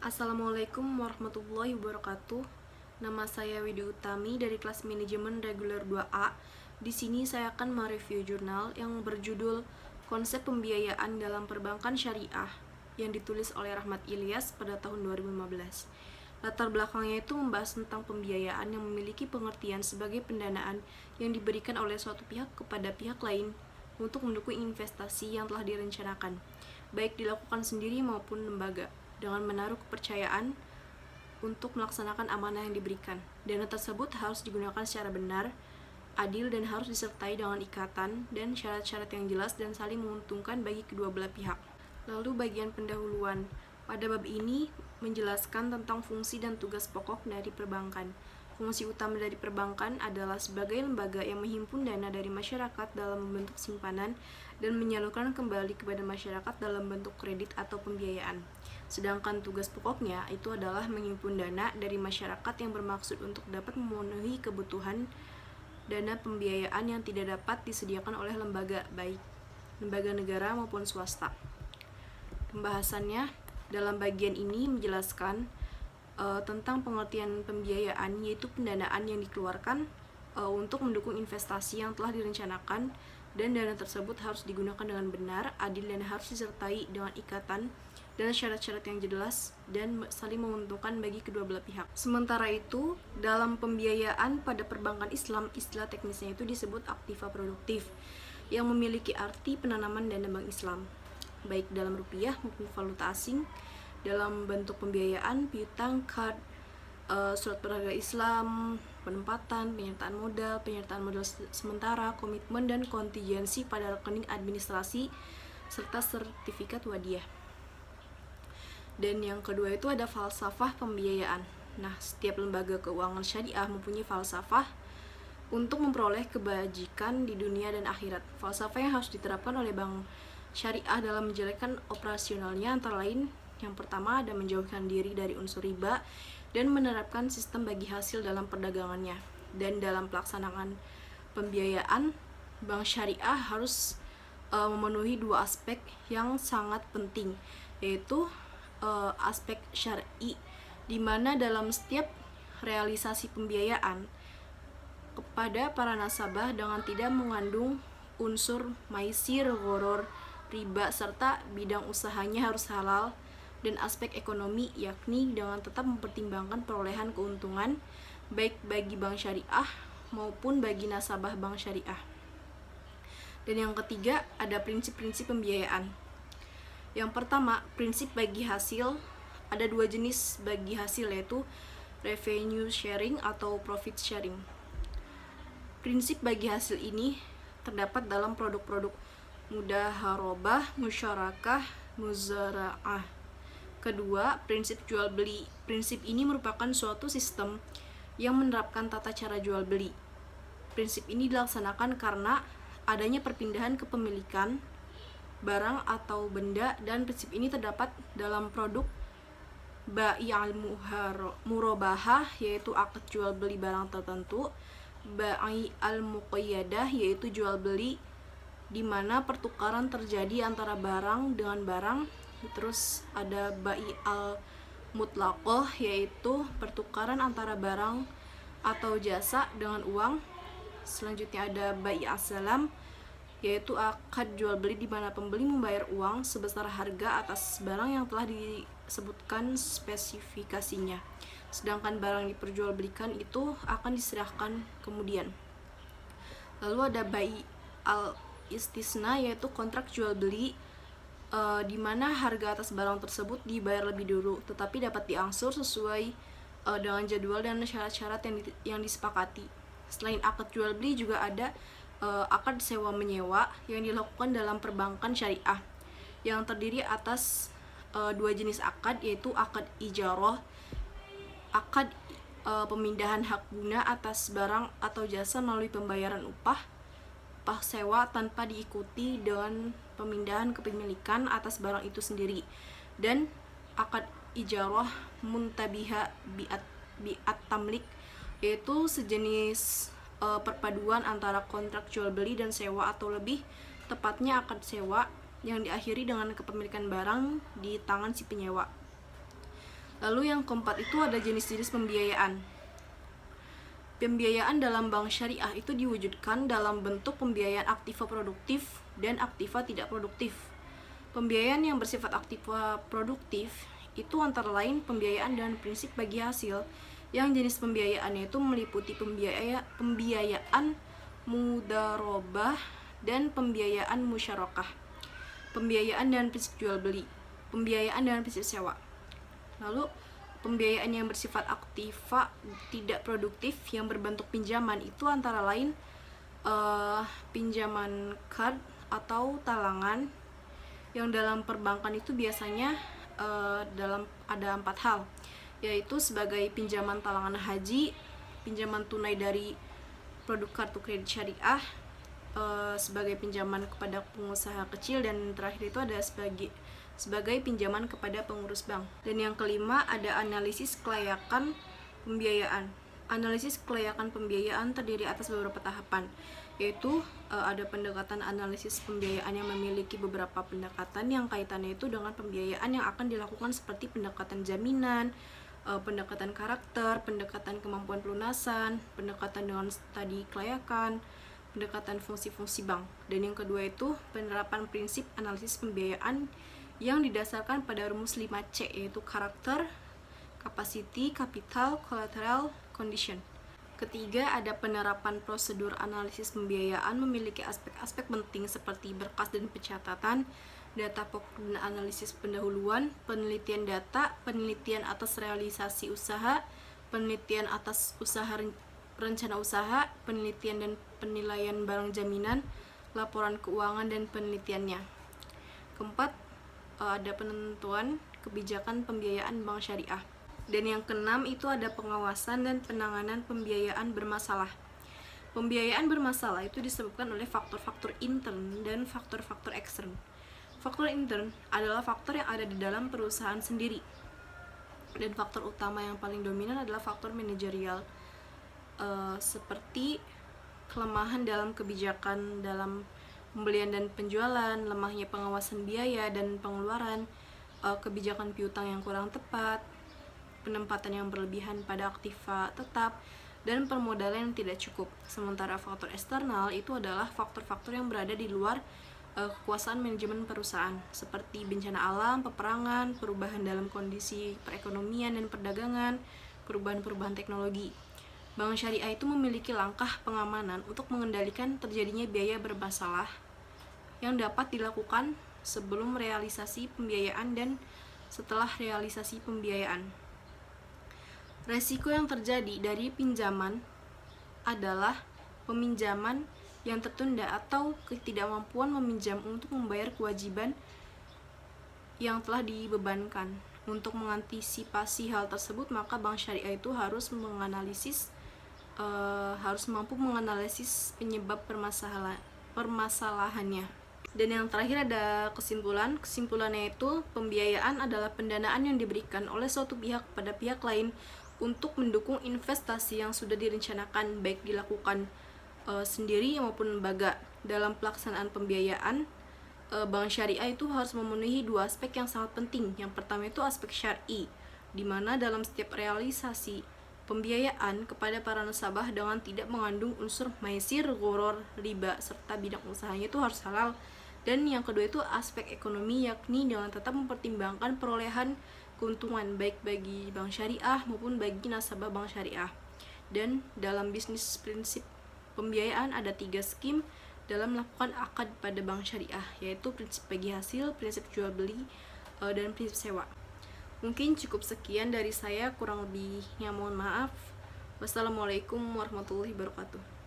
Assalamualaikum warahmatullahi wabarakatuh. Nama saya Widi Utami dari kelas manajemen reguler 2A. Di sini saya akan mereview jurnal yang berjudul Konsep Pembiayaan dalam Perbankan Syariah yang ditulis oleh Rahmat Ilyas pada tahun 2015. Latar belakangnya itu membahas tentang pembiayaan yang memiliki pengertian sebagai pendanaan yang diberikan oleh suatu pihak kepada pihak lain untuk mendukung investasi yang telah direncanakan, baik dilakukan sendiri maupun lembaga, dengan menaruh kepercayaan untuk melaksanakan amanah yang diberikan. Dana tersebut harus digunakan secara benar, adil, dan harus disertai dengan ikatan dan syarat-syarat yang jelas dan saling menguntungkan bagi kedua belah pihak. Lalu bagian pendahuluan. Pada bab ini menjelaskan tentang fungsi dan tugas pokok dari perbankan. Fungsi utama dari perbankan adalah sebagai lembaga yang menghimpun dana dari masyarakat dalam bentuk simpanan dan menyalurkan kembali kepada masyarakat dalam bentuk kredit atau pembiayaan. Sedangkan tugas pokoknya itu adalah menghimpun dana dari masyarakat yang bermaksud untuk dapat memenuhi kebutuhan dana pembiayaan yang tidak dapat disediakan oleh lembaga, baik lembaga negara maupun swasta. Pembahasannya dalam bagian ini menjelaskan tentang pengertian pembiayaan, yaitu pendanaan yang dikeluarkan untuk mendukung investasi yang telah direncanakan, dan dana tersebut harus digunakan dengan benar, adil, dan harus disertai dengan ikatan dan syarat-syarat yang jelas dan saling menguntungkan bagi kedua belah pihak. Sementara itu, dalam pembiayaan pada perbankan Islam, istilah teknisnya itu disebut aktiva produktif yang memiliki arti penanaman dana bank Islam, baik dalam rupiah maupun valuta asing, dalam bentuk pembiayaan, piutang, card, surat berharga Islam, penempatan, penyertaan modal sementara, komitmen, dan kontingensi pada rekening administrasi, serta sertifikat wadiah. Dan yang kedua itu ada falsafah pembiayaan. Nah, setiap lembaga keuangan syariah mempunyai falsafah untuk memperoleh kebajikan di dunia dan akhirat. Falsafah yang harus diterapkan oleh bank syariah dalam menjalankan operasionalnya antara lain: yang pertama ada menjauhkan diri dari unsur riba dan menerapkan sistem bagi hasil dalam perdagangannya. Dan dalam pelaksanaan pembiayaan, bank syariah harus memenuhi dua aspek yang sangat penting, yaitu aspek syar'i, di mana dalam setiap realisasi pembiayaan kepada para nasabah dengan tidak mengandung unsur maisir, gharar, riba, serta bidang usahanya harus halal, dan aspek ekonomi, yakni dengan tetap mempertimbangkan perolehan keuntungan baik bagi bank syariah maupun bagi nasabah bank syariah. Dan yang ketiga ada prinsip-prinsip pembiayaan. Yang pertama, prinsip bagi hasil. Ada dua jenis bagi hasil, yaitu revenue sharing atau profit sharing. Prinsip bagi hasil ini terdapat dalam produk-produk mudaharobah, musyarakah, muzara'ah. Kedua, prinsip jual beli. Prinsip ini merupakan suatu sistem yang menerapkan tata cara jual beli. Prinsip ini dilaksanakan karena adanya perpindahan kepemilikan barang atau benda, dan prinsip ini terdapat dalam produk bai'al murabahah, yaitu akad jual beli barang tertentu, bai'al muqayyadah, yaitu jual beli di mana pertukaran terjadi antara barang dengan barang. Terus ada bai'al mutlaqah, yaitu pertukaran antara barang atau jasa dengan uang. Selanjutnya ada bai'al salam, yaitu akad jual beli di mana pembeli membayar uang sebesar harga atas barang yang telah disebutkan spesifikasinya, sedangkan barang yang diperjualbelikan itu akan diserahkan kemudian. Lalu ada bai'al istisna, yaitu kontrak jual beli di mana harga atas barang tersebut dibayar lebih dulu tetapi dapat diangsur sesuai dengan jadwal dan syarat-syarat yang disepakati. Selain akad jual beli juga ada akad sewa menyewa yang dilakukan dalam perbankan syariah, yang terdiri atas dua jenis akad, yaitu akad ijarah, akad pemindahan hak guna atas barang atau jasa melalui pembayaran upah sewa tanpa diikuti dengan pemindahan kepemilikan atas barang itu sendiri, dan akad ijarah muntabiha bi'at tamlik, yaitu sejenis perpaduan antara kontrak jual beli dan sewa, atau lebih tepatnya akad sewa yang diakhiri dengan kepemilikan barang di tangan si penyewa. Lalu yang keempat itu ada jenis-jenis pembiayaan. Pembiayaan dalam bank syariah itu diwujudkan dalam bentuk pembiayaan aktiva produktif dan aktiva tidak produktif. Pembiayaan yang bersifat aktiva produktif itu antara lain pembiayaan dan prinsip bagi hasil, yang jenis pembiayaannya itu meliputi pembiayaan mudharabah dan pembiayaan musyarakah, pembiayaan dan prinsip jual beli, pembiayaan dan prinsip sewa. Lalu pembiayaan yang bersifat aktiva tidak produktif yang berbentuk pinjaman itu antara lain pinjaman card atau talangan, yang dalam perbankan itu biasanya dalam ada 4 hal, yaitu sebagai pinjaman talangan haji, pinjaman tunai dari produk kartu kredit syariah, sebagai pinjaman kepada pengusaha kecil, dan terakhir itu ada sebagai pinjaman kepada pengurus bank. Dan yang kelima ada analisis kelayakan pembiayaan. Analisis kelayakan pembiayaan terdiri atas beberapa tahapan, yaitu ada pendekatan analisis pembiayaan yang memiliki beberapa pendekatan yang kaitannya itu dengan pembiayaan yang akan dilakukan, seperti pendekatan jaminan, pendekatan karakter, pendekatan kemampuan pelunasan, pendekatan dengan tadi kelayakan, pendekatan fungsi-fungsi bank. Dan yang kedua itu penerapan prinsip analisis pembiayaan yang didasarkan pada rumus 5C, yaitu karakter, capacity, capital, collateral, condition. Ketiga, ada penerapan prosedur analisis pembiayaan memiliki aspek-aspek penting seperti berkas dan pencatatan, data pokok dan analisis pendahuluan, penelitian data, penelitian atas realisasi usaha, penelitian atas rencana usaha, penelitian dan penilaian barang jaminan, laporan keuangan dan penelitiannya. Keempat, ada penentuan kebijakan pembiayaan bank syariah. Dan yang keenam itu ada pengawasan dan penanganan pembiayaan bermasalah. Pembiayaan bermasalah itu disebabkan oleh faktor-faktor intern dan faktor-faktor ekstern. Faktor intern adalah faktor yang ada di dalam perusahaan sendiri, dan faktor utama yang paling dominan adalah faktor manajerial, seperti kelemahan dalam kebijakan dalam pembelian dan penjualan, lemahnya pengawasan biaya dan pengeluaran, kebijakan piutang yang kurang tepat, penempatan yang berlebihan pada aktiva tetap, dan permodalan yang tidak cukup. Sementara faktor eksternal itu adalah faktor-faktor yang berada di luar kekuasaan manajemen perusahaan, seperti bencana alam, peperangan, perubahan dalam kondisi perekonomian dan perdagangan, perubahan-perubahan teknologi. Bank syariah itu memiliki langkah pengamanan untuk mengendalikan terjadinya biaya bermasalah yang dapat dilakukan sebelum realisasi pembiayaan dan setelah realisasi pembiayaan. Resiko yang terjadi dari pinjaman adalah peminjaman yang tertunda atau ketidakmampuan meminjam untuk membayar kewajiban yang telah dibebankan. Untuk mengantisipasi hal tersebut, maka bank syariah itu harus mampu menganalisis penyebab permasalahannya. Dan yang terakhir ada kesimpulannya itu pembiayaan adalah pendanaan yang diberikan oleh suatu pihak pada pihak lain untuk mendukung investasi yang sudah direncanakan, baik dilakukan sendiri maupun lembaga. Dalam pelaksanaan pembiayaan, bank syariah itu harus memenuhi 2 aspek yang sangat penting. Yang pertama itu aspek syar'i, di mana dalam setiap realisasi pembiayaan kepada para nasabah dengan tidak mengandung unsur maisir, gharar, riba, serta bidang usahanya itu harus halal. Dan yang kedua itu aspek ekonomi, yakni dengan tetap mempertimbangkan perolehan keuntungan baik bagi bank syariah maupun bagi nasabah bank syariah. Dan dalam bisnis prinsip pembiayaan ada 3 skim dalam melakukan akad pada bank syariah, yaitu prinsip bagi hasil, prinsip jual beli, dan prinsip sewa. Mungkin cukup sekian dari saya, kurang lebihnya mohon maaf. Wassalamualaikum warahmatullahi wabarakatuh.